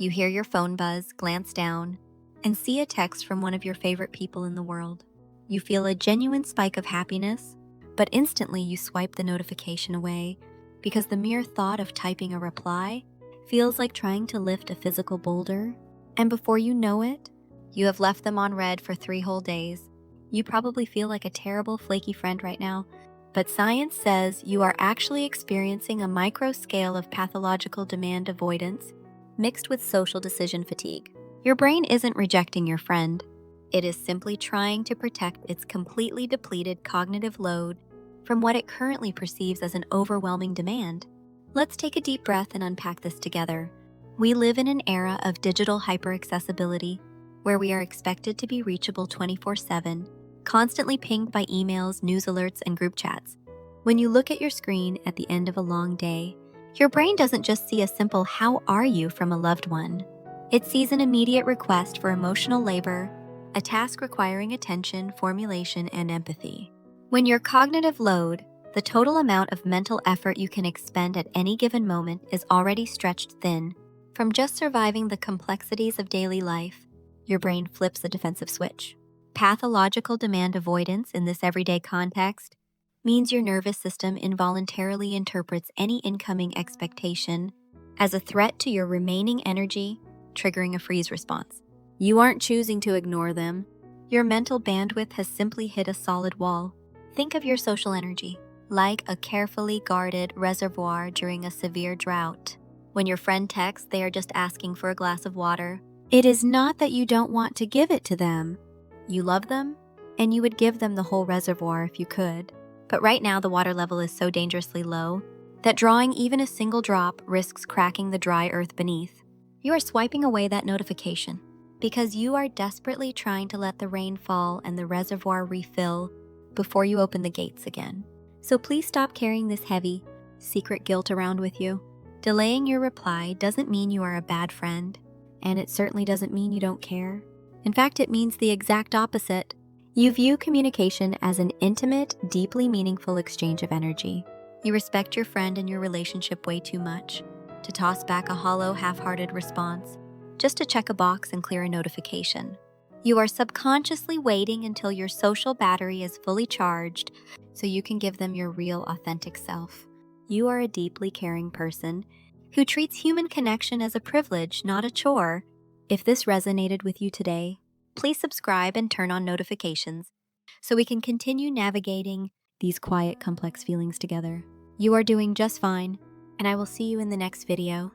You hear your phone buzz, glance down, and see a text from one of your favorite people in the world. You feel a genuine spike of happiness, but instantly you swipe the notification away because the mere thought of typing a reply feels like trying to lift a physical boulder. And before you know it, you have left them on red for 3 whole days. You probably feel like a terrible, flaky friend right now, but science says you are actually experiencing a micro scale of pathological demand avoidance mixed with social decision fatigue. Your brain isn't rejecting your friend. It is simply trying to protect its completely depleted cognitive load from what it currently perceives as an overwhelming demand. Let's take a deep breath and unpack this together. We live in an era of digital hyperaccessibility where we are expected to be reachable 24/7, constantly pinged by emails, news alerts, and group chats. When you look at your screen at the end of a long day, your brain doesn't just see a simple "how are you" from a loved one. It sees an immediate request for emotional labor, a task requiring attention, formulation, and empathy. When your cognitive load, the total amount of mental effort you can expend at any given moment, is already stretched thin from just surviving the complexities of daily life, your brain flips a defensive switch. Pathological demand avoidance in this everyday context means your nervous system involuntarily interprets any incoming expectation as a threat to your remaining energy, triggering a freeze response. You aren't choosing to ignore them. Your mental bandwidth has simply hit a solid wall. Think of your social energy like a carefully guarded reservoir during a severe drought. When your friend texts, they are just asking for a glass of water. It is not that you don't want to give it to them. You love them, and you would give them the whole reservoir if you could. But right now, the water level is so dangerously low that drawing even a single drop risks cracking the dry earth beneath. You are swiping away that notification because you are desperately trying to let the rain fall and the reservoir refill before you open the gates again. So please stop carrying this heavy, secret guilt around with you. Delaying your reply doesn't mean you are a bad friend, and it certainly doesn't mean you don't care. In fact, it means the exact opposite. You view communication as an intimate, deeply meaningful exchange of energy. You respect your friend and your relationship way too much to toss back a hollow, half-hearted response just to check a box and clear a notification. You are subconsciously waiting until your social battery is fully charged so you can give them your real, authentic self. You are a deeply caring person who treats human connection as a privilege, not a chore. If this resonated with you today, please subscribe and turn on notifications so we can continue navigating these quiet, complex feelings together. You are doing just fine, and I will see you in the next video.